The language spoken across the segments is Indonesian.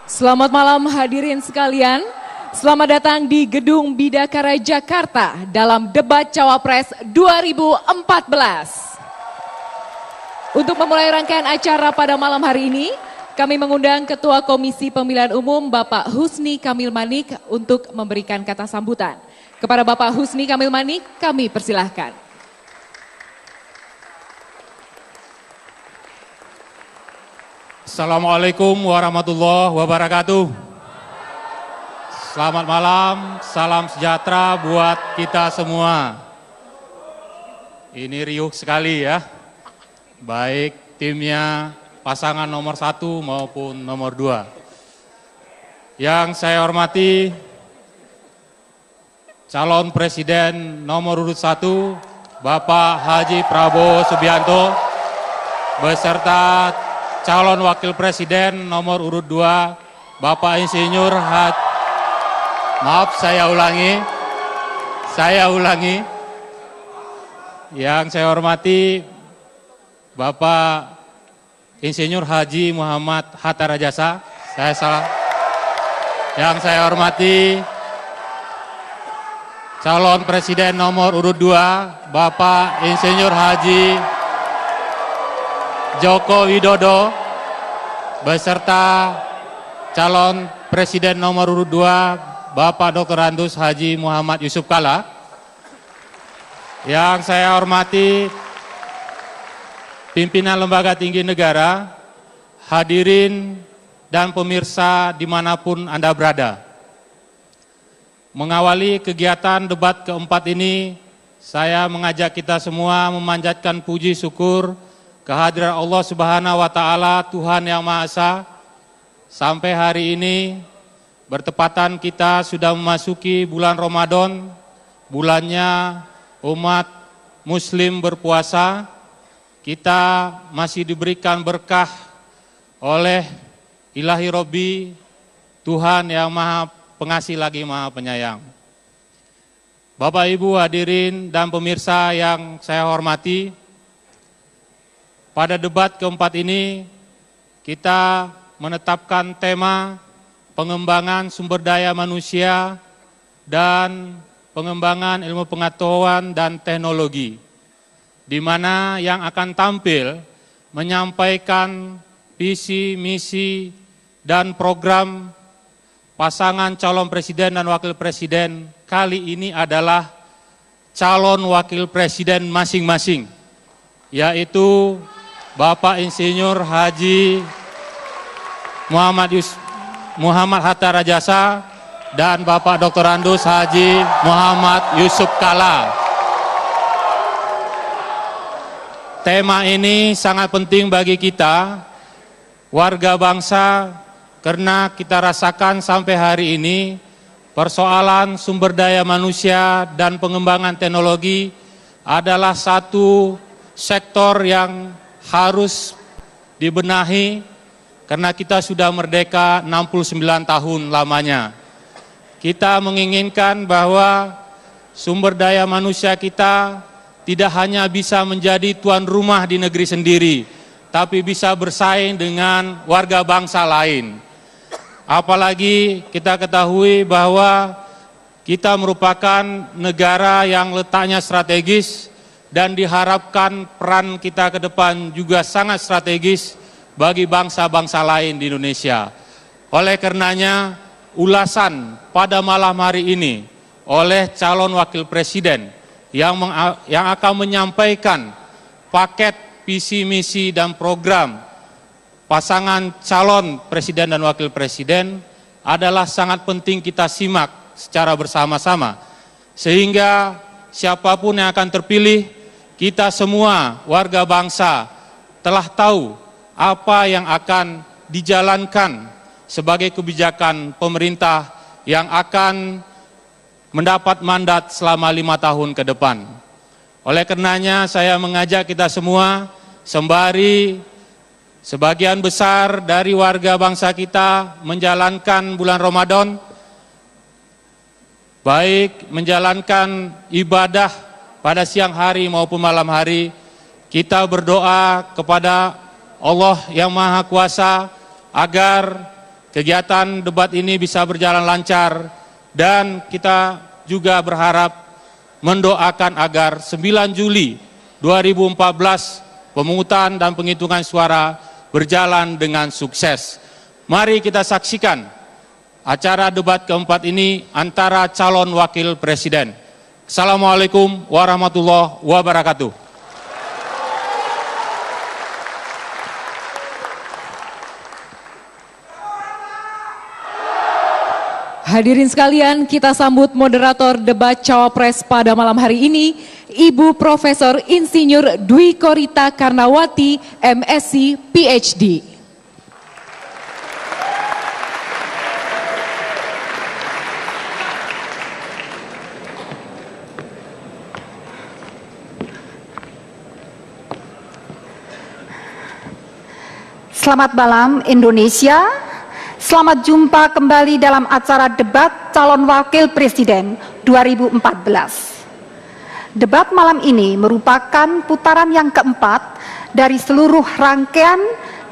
Selamat malam hadirin sekalian. Selamat datang di Gedung Bidakara Jakarta dalam debat Cawapres 2014. Untuk memulai rangkaian acara pada malam hari ini, kami mengundang Ketua Komisi Pemilihan Umum Bapak Husni Kamil Manik untuk memberikan kata sambutan. Kepada Bapak Husni Kamil Manik, kami persilahkan. Assalamualaikum warahmatullahi wabarakatuh. Selamat malam, salam sejahtera buat kita semua. Ini riuh sekali ya, baik timnya pasangan nomor 1 maupun nomor 2. Yang saya hormati calon presiden nomor urut 1 Bapak Haji Prabowo Subianto beserta calon wakil presiden nomor urut 2 Bapak Insinyur saya ulangi. Yang saya hormati Bapak Insinyur Haji Muhammad Hatta Rajasa. Saya salah. Yang saya hormati calon presiden nomor urut 2 Bapak Insinyur Haji Joko Widodo beserta calon presiden nomor urut 2 Bapak Dr. Andes Haji Muhammad Yusuf Kalla. Yang saya hormati pimpinan lembaga tinggi negara, hadirin dan pemirsa dimanapun Anda berada. Mengawali kegiatan debat keempat ini, saya mengajak kita semua memanjatkan puji syukur kehadiran Allah Subhanahu wa Ta'ala, Tuhan Yang Maha Esa. Sampai hari ini bertepatan kita sudah memasuki bulan Ramadan, bulannya umat muslim berpuasa. Kita masih diberikan berkah oleh Ilahi Robbi, Tuhan Yang Maha Pengasih lagi Maha Penyayang. Bapak Ibu hadirin dan pemirsa yang saya hormati, pada debat keempat ini kita menetapkan tema pengembangan sumber daya manusia dan pengembangan ilmu pengetahuan dan teknologi, di mana yang akan tampil menyampaikan visi, misi, dan program pasangan calon presiden dan wakil presiden kali ini adalah calon wakil presiden masing-masing, yaitu Bapak Insinyur Haji Muhammad Hatta Rajasa dan Bapak Dr. Andes Haji Muhammad Yusuf Kalla. Tema ini sangat penting bagi kita, warga bangsa, karena kita rasakan sampai hari ini persoalan sumber daya manusia dan pengembangan teknologi adalah satu sektor yang harus dibenahi karena kita sudah merdeka 69 tahun lamanya. Kita menginginkan bahwa sumber daya manusia kita tidak hanya bisa menjadi tuan rumah di negeri sendiri, tapi bisa bersaing dengan warga bangsa lain. Apalagi kita ketahui bahwa kita merupakan negara yang letaknya strategis dan diharapkan peran kita ke depan juga sangat strategis bagi bangsa-bangsa lain di Indonesia. Oleh karenanya, ulasan pada malam hari ini oleh calon wakil presiden yang akan menyampaikan paket visi, misi, dan program pasangan calon presiden dan wakil presiden adalah sangat penting kita simak secara bersama-sama. Sehingga siapapun yang akan terpilih, kita semua warga bangsa telah tahu apa yang akan dijalankan sebagai kebijakan pemerintah yang akan mendapat mandat selama 5 tahun ke depan. Oleh karenanya saya mengajak kita semua, sembari sebagian besar dari warga bangsa kita menjalankan bulan Ramadan, baik menjalankan ibadah pada siang hari maupun malam hari, kita berdoa kepada Allah yang Maha Kuasa agar kegiatan debat ini bisa berjalan lancar dan kita juga berharap mendoakan agar 9 Juli 2014 pemungutan dan penghitungan suara berjalan dengan sukses. Mari kita saksikan acara debat keempat ini antara calon wakil presiden. Assalamualaikum warahmatullahi wabarakatuh. Hadirin sekalian, kita sambut moderator debat Cawapres pada malam hari ini, Ibu Profesor Insinyur Dwi Korita Karnawati, MSc, PhD. Selamat malam Indonesia. Selamat jumpa kembali dalam acara debat calon wakil presiden 2014. Debat malam ini merupakan putaran yang keempat dari seluruh rangkaian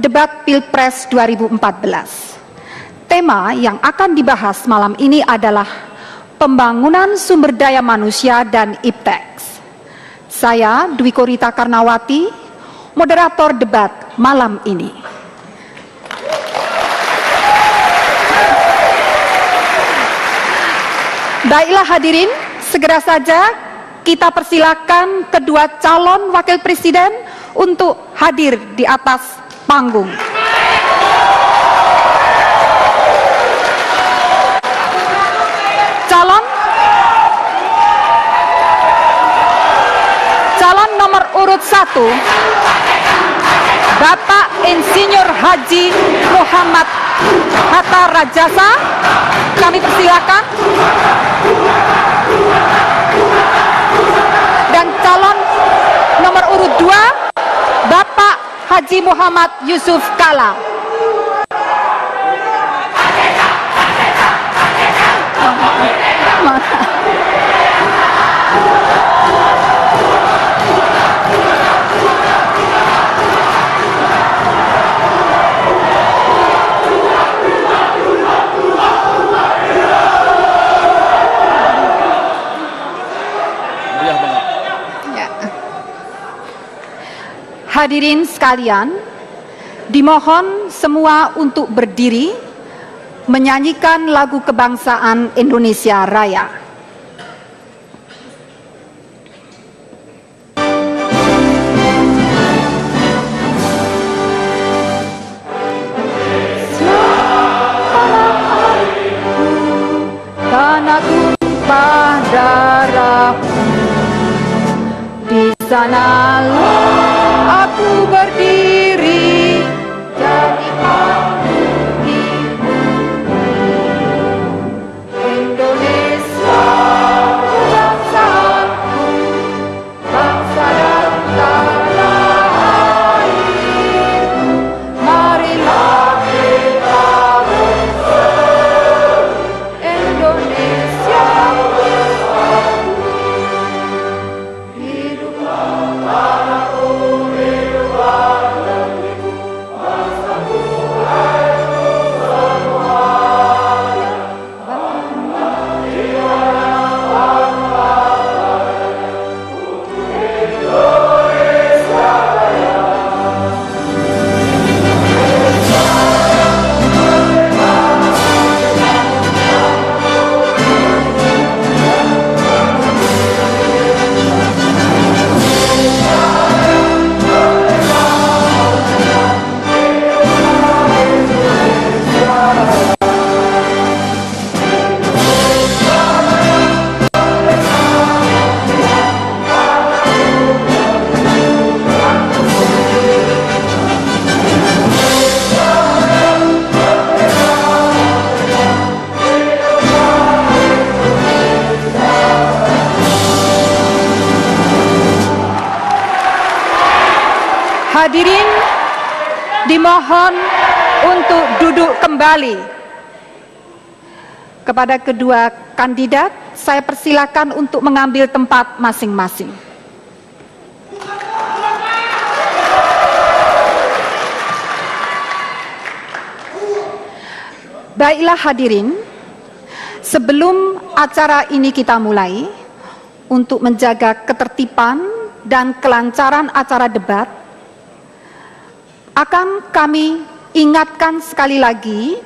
debat Pilpres 2014. Tema yang akan dibahas malam ini adalah pembangunan sumber daya manusia dan ipteks. Saya Dwi Korita Karnawati, moderator debat malam ini. Baiklah hadirin, segera saja kita persilakan kedua calon wakil presiden untuk hadir di atas panggung. Calon nomor urut 1, Bapak Insinyur Haji Muhammad Hatta Rajasa, kami persilakan. Dan calon nomor urut 2, Bapak Haji Muhammad Yusuf Kala. Hadirin sekalian, dimohon semua untuk berdiri menyanyikan lagu kebangsaan Indonesia Raya. Tanah tumpah darahmu, di sana aku berdiri jadi pemimpinmu. Indonesia bangsaku, bangsa dan tanah airku, marilah kita bersatu. Indonesia bersatu, hiduplah tanahku. Hadirin dimohon untuk duduk kembali. Kepada kedua kandidat, saya persilakan untuk mengambil tempat masing-masing. Baiklah hadirin, sebelum acara ini kita mulai, untuk menjaga ketertiban dan kelancaran acara debat, akan kami ingatkan sekali lagi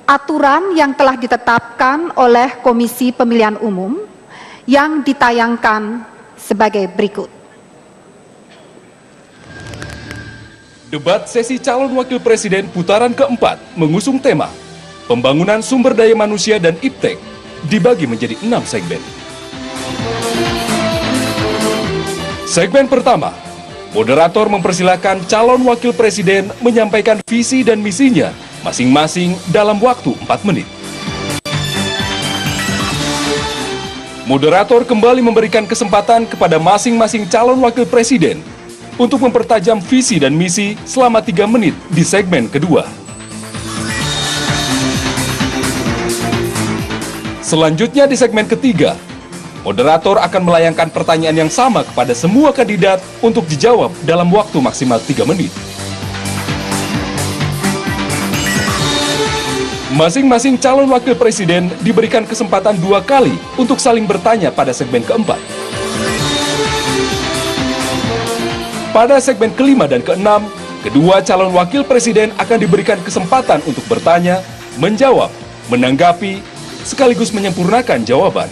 aturan yang telah ditetapkan oleh Komisi Pemilihan Umum yang ditayangkan sebagai berikut. Debat sesi calon wakil presiden putaran keempat mengusung tema Pembangunan Sumber Daya Manusia dan IPTEK dibagi menjadi 6 segmen. Segmen pertama, moderator mempersilahkan calon wakil presiden menyampaikan visi dan misinya masing-masing dalam waktu 4 menit. Moderator kembali memberikan kesempatan kepada masing-masing calon wakil presiden untuk mempertajam visi dan misi selama 3 menit di segmen kedua. Selanjutnya di segmen ketiga, moderator akan melayangkan pertanyaan yang sama kepada semua kandidat untuk dijawab dalam waktu maksimal 3 menit. Masing-masing calon wakil presiden diberikan kesempatan 2 kali untuk saling bertanya pada segmen keempat. Pada segmen kelima dan keenam, kedua calon wakil presiden akan diberikan kesempatan untuk bertanya, menjawab, menanggapi, sekaligus menyempurnakan jawaban.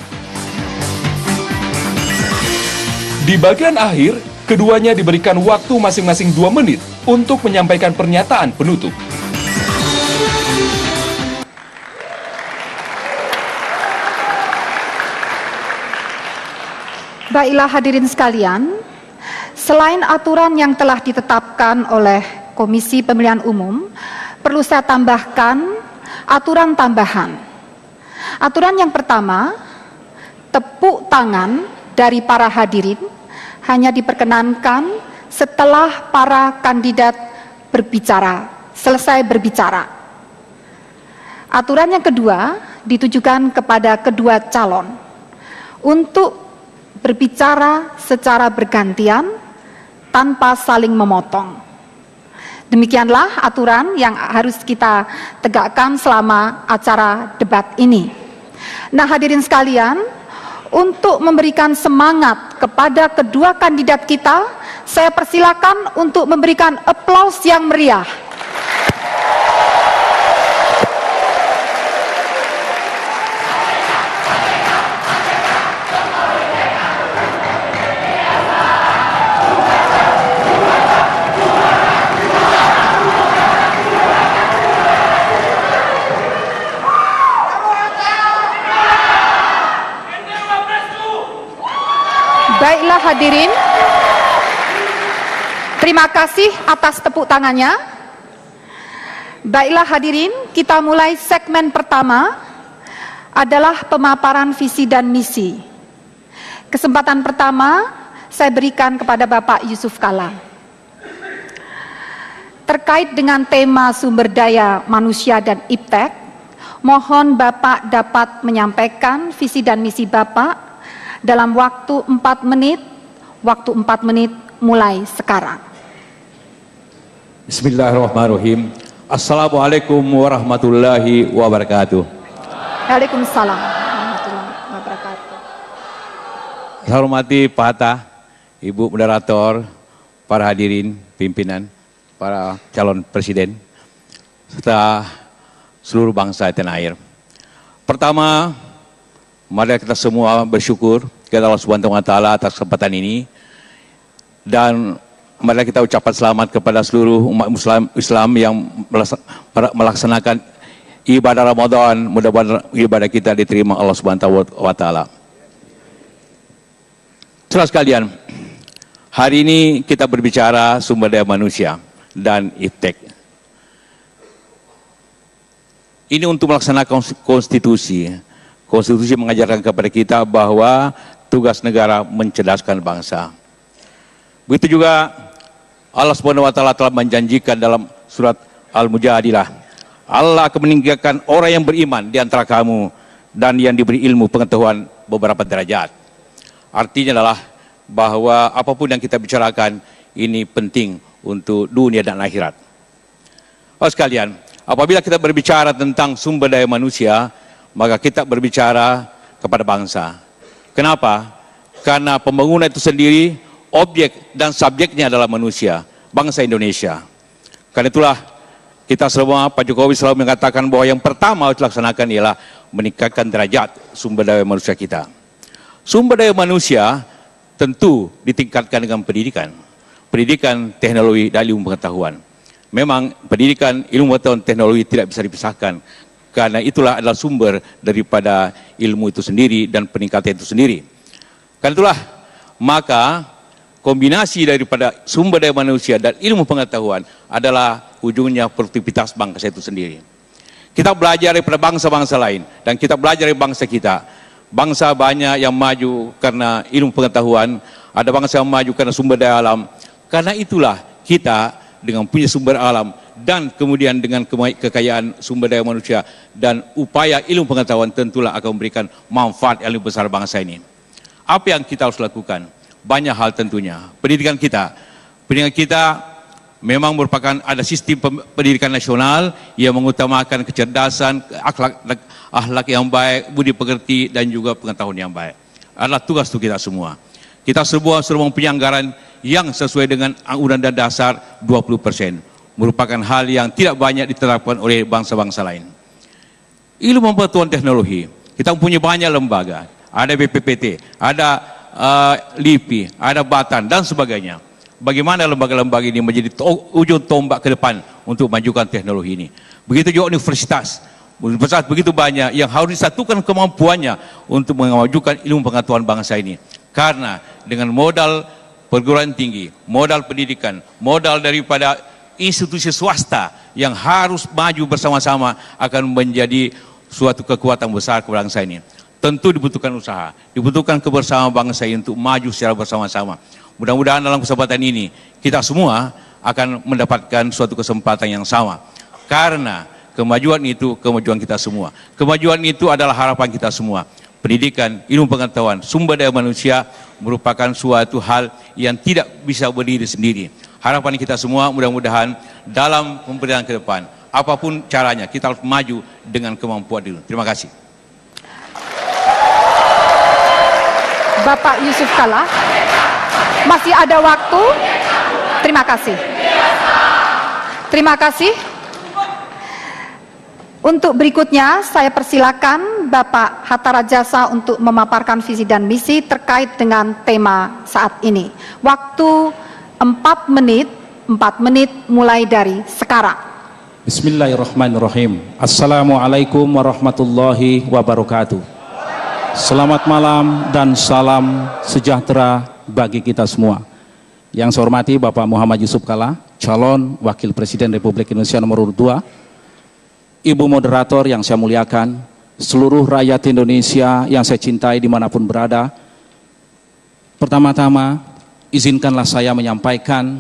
Di bagian akhir, keduanya diberikan waktu masing-masing 2 menit untuk menyampaikan pernyataan penutup. Baiklah hadirin sekalian, selain aturan yang telah ditetapkan oleh Komisi Pemilihan Umum, perlu saya tambahkan aturan tambahan. Aturan yang pertama, tepuk tangan dari para hadirin hanya diperkenankan setelah para kandidat selesai berbicara. Aturan yang kedua ditujukan kepada kedua calon untuk berbicara secara bergantian tanpa saling memotong. Demikianlah aturan yang harus kita tegakkan selama acara debat ini. Nah, hadirin sekalian, untuk memberikan semangat kepada kedua kandidat kita, saya persilakan untuk memberikan aplaus yang meriah. Baiklah hadirin, terima kasih atas tepuk tangannya. Baiklah hadirin, kita mulai segmen pertama adalah pemaparan visi dan misi. Kesempatan pertama saya berikan kepada Bapak Yusuf Kalla. Terkait dengan tema sumber daya manusia dan IPTEK, mohon Bapak dapat menyampaikan visi dan misi Bapak dalam waktu 4 menit, waktu 4 menit mulai sekarang. Bismillahirrahmanirrahim. Assalamualaikum warahmatullahi wabarakatuh. Waalaikumsalam warahmatullahi wabarakatuh. Saya hormati Pak Hatta, Ibu Moderator, para hadirin, pimpinan, para calon presiden, serta seluruh bangsa tanah air. Pertama, mari kita semua bersyukur kepada Allah Subhanahu wa taala atas kesempatan ini, dan mari kita ucapkan selamat kepada seluruh umat Islam yang melaksanakan ibadah Ramadan. Mudah-mudahan ibadah kita diterima Allah Subhanahu wa taala. Saudara sekalian, hari ini kita berbicara sumber daya manusia dan IPTEK. Ini untuk melaksanakan konstitusi. Konstitusi mengajarkan kepada kita bahwa tugas negara mencerdaskan bangsa. Begitu juga Allah Subhanahu wa taala telah menjanjikan dalam surat Al-Mujadilah, Allah akan meninggikan orang yang beriman di antara kamu dan yang diberi ilmu pengetahuan beberapa derajat. Artinya adalah bahwa apapun yang kita bicarakan ini penting untuk dunia dan akhirat. Oh sekalian, apabila kita berbicara tentang sumber daya manusia, maka kita berbicara kepada bangsa. Kenapa? Karena pembangunan itu sendiri, objek dan subjeknya adalah manusia, bangsa Indonesia. Karena itulah kita semua, Pak Jokowi selalu mengatakan bahwa yang pertama harus dilaksanakan ialah meningkatkan derajat sumber daya manusia kita. Sumber daya manusia tentu ditingkatkan dengan pendidikan. Pendidikan, teknologi, dan ilmu pengetahuan. Memang pendidikan, ilmu pengetahuan, teknologi tidak bisa dipisahkan. Karena itulah adalah sumber daripada ilmu itu sendiri dan peningkatan itu sendiri. Karena itulah, maka kombinasi daripada sumber daya manusia dan ilmu pengetahuan adalah ujungnya produktivitas bangsa itu sendiri. Kita belajar daripada bangsa-bangsa lain dan kita belajar dari bangsa kita. Bangsa banyak yang maju karena ilmu pengetahuan, ada bangsa yang maju karena sumber daya alam. Karena itulah kita dengan punya sumber alam dan kemudian dengan kekayaan sumber daya manusia dan upaya ilmu pengetahuan tentulah akan memberikan manfaat yang lebih besar bangsa ini. Apa yang kita harus lakukan? Banyak hal tentunya. Pendidikan kita memang merupakan ada sistem pendidikan nasional yang mengutamakan kecerdasan, akhlak yang baik, budi pekerti dan juga pengetahuan yang baik. Adalah tugas untuk kita semua. Kita semua sudah mempunyai anggaran yang sesuai dengan Undang-Undang Dasar 20%. Merupakan hal yang tidak banyak diterapkan oleh bangsa-bangsa lain. Ilmu pengetahuan teknologi, kita mempunyai banyak lembaga. Ada BPPT, ada LIPI, ada Batan dan sebagainya. Bagaimana lembaga-lembaga ini menjadi ujung tombak ke depan untuk memajukan teknologi ini. Begitu juga universitas begitu banyak yang harus disatukan kemampuannya untuk memajukan ilmu pengetahuan bangsa ini. Karena dengan modal perguruan tinggi, modal pendidikan, modal daripada institusi swasta yang harus maju bersama-sama akan menjadi suatu kekuatan besar ke bangsa ini. Tentu dibutuhkan usaha, dibutuhkan kebersamaan bangsa ini untuk maju secara bersama-sama. Mudah-mudahan dalam kesempatan ini kita semua akan mendapatkan suatu kesempatan yang sama. Karena kemajuan itu kemajuan kita semua. Kemajuan itu adalah harapan kita semua. Pendidikan, ilmu pengetahuan, sumber daya manusia merupakan suatu hal yang tidak bisa berdiri sendiri. Harapan kita semua mudah-mudahan dalam pemerintahan ke depan, apapun caranya kita harus maju dengan kemampuan itu. Terima kasih. Bapak Yusuf Kalla, masih ada waktu. Terima kasih. Terima kasih. Untuk berikutnya saya persilakan Bapak Hatta Rajasa untuk memaparkan visi dan misi terkait dengan tema saat ini. Waktu 4 menit mulai dari sekarang. Bismillahirrahmanirrahim. Assalamualaikum warahmatullahi wabarakatuh. Selamat malam dan salam sejahtera bagi kita semua. Yang saya hormati Bapak Muhammad Yusuf Kalla, calon Wakil Presiden Republik Indonesia nomor 2, Ibu moderator yang saya muliakan, seluruh rakyat Indonesia yang saya cintai dimanapun berada. Pertama-tama, izinkanlah saya menyampaikan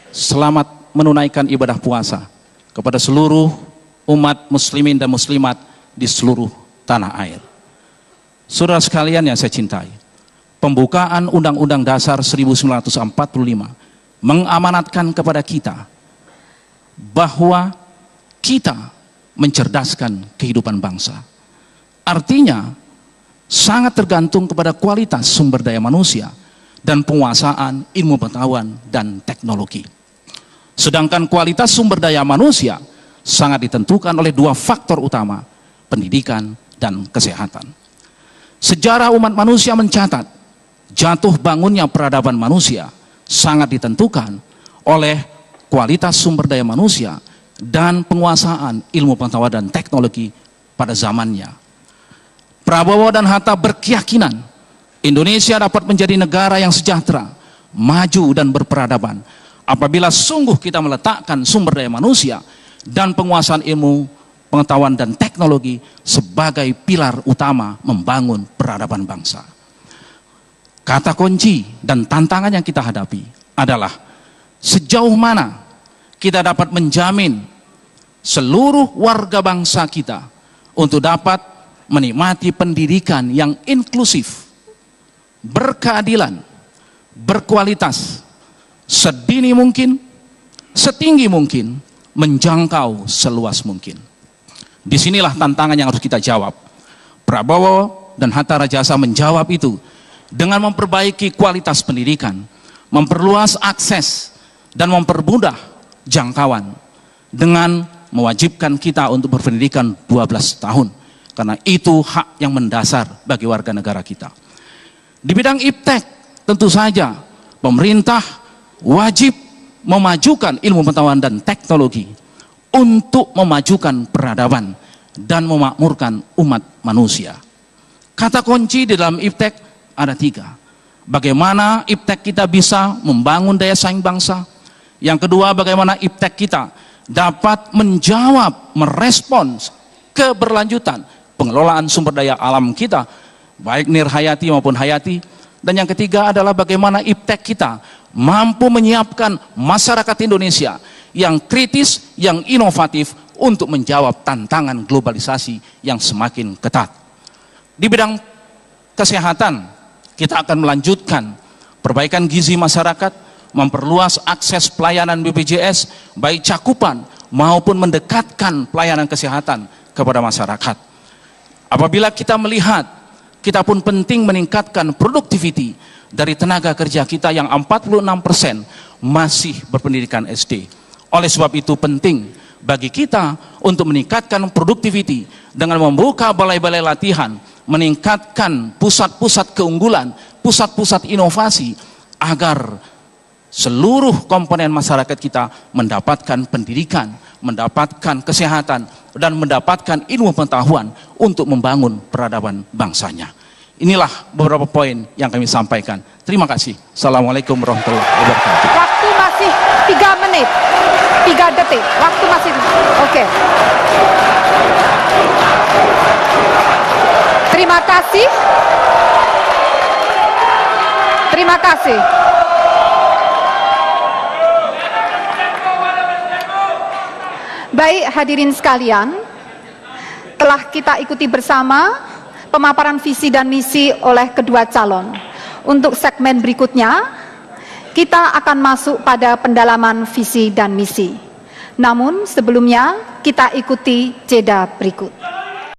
selamat menunaikan ibadah puasa kepada seluruh umat muslimin dan muslimat di seluruh tanah air. Saudara sekalian yang saya cintai, pembukaan Undang-Undang Dasar 1945 mengamanatkan kepada kita bahwa kita mencerdaskan kehidupan bangsa. Artinya sangat tergantung kepada kualitas sumber daya manusia dan penguasaan ilmu pengetahuan dan teknologi. Sedangkan kualitas sumber daya manusia sangat ditentukan oleh 2 faktor utama, pendidikan dan kesehatan. Sejarah umat manusia mencatat jatuh bangunnya peradaban manusia sangat ditentukan oleh kualitas sumber daya manusia dan penguasaan ilmu pengetahuan dan teknologi pada zamannya. Prabowo dan Hatta berkeyakinan Indonesia dapat menjadi negara yang sejahtera, maju dan berperadaban apabila sungguh kita meletakkan sumber daya manusia dan penguasaan ilmu pengetahuan dan teknologi sebagai pilar utama membangun peradaban bangsa. Kata kunci dan tantangan yang kita hadapi adalah sejauh mana kita dapat menjamin seluruh warga bangsa kita untuk dapat menikmati pendidikan yang inklusif, berkeadilan, berkualitas, sedini mungkin, setinggi mungkin, menjangkau seluas mungkin. Disinilah tantangan yang harus kita jawab. Prabowo dan Hatta Rajasa menjawab itu dengan memperbaiki kualitas pendidikan, memperluas akses, dan mempermudah jangkauan dengan mewajibkan kita untuk berpendidikan 12 tahun. Karena itu hak yang mendasar bagi warga negara kita. Di bidang iptek, tentu saja pemerintah wajib memajukan ilmu pengetahuan dan teknologi untuk memajukan peradaban dan memakmurkan umat manusia. Kata kunci di dalam iptek ada 3. Bagaimana iptek kita bisa membangun daya saing bangsa. Yang kedua, bagaimana iptek kita dapat menjawab, merespons keberlanjutan pengelolaan sumber daya alam kita, baik nirhayati maupun hayati. Dan yang ketiga adalah bagaimana iptek kita mampu menyiapkan masyarakat Indonesia yang kritis, yang inovatif untuk menjawab tantangan globalisasi yang semakin ketat. Di bidang kesehatan, kita akan melanjutkan perbaikan gizi masyarakat, memperluas akses pelayanan BPJS, baik cakupan maupun mendekatkan pelayanan kesehatan kepada masyarakat. Apabila kita melihat, kita pun penting meningkatkan produktiviti dari tenaga kerja kita yang 46% masih berpendidikan SD. Oleh sebab itu penting bagi kita untuk meningkatkan produktiviti dengan membuka balai-balai latihan, meningkatkan pusat-pusat keunggulan, pusat-pusat inovasi, agar seluruh komponen masyarakat kita mendapatkan pendidikan, mendapatkan kesehatan, dan mendapatkan ilmu pengetahuan untuk membangun peradaban bangsanya. Inilah beberapa poin yang kami sampaikan. Terima kasih. Assalamualaikum warahmatullahi wabarakatuh. Waktu masih 3 menit, 3 detik. Waktu masih, oke. Terima kasih. Terima kasih. Baik, hadirin sekalian, telah kita ikuti bersama pemaparan visi dan misi oleh kedua calon. Untuk segmen berikutnya, kita akan masuk pada pendalaman visi dan misi. Namun sebelumnya, kita ikuti jeda berikut.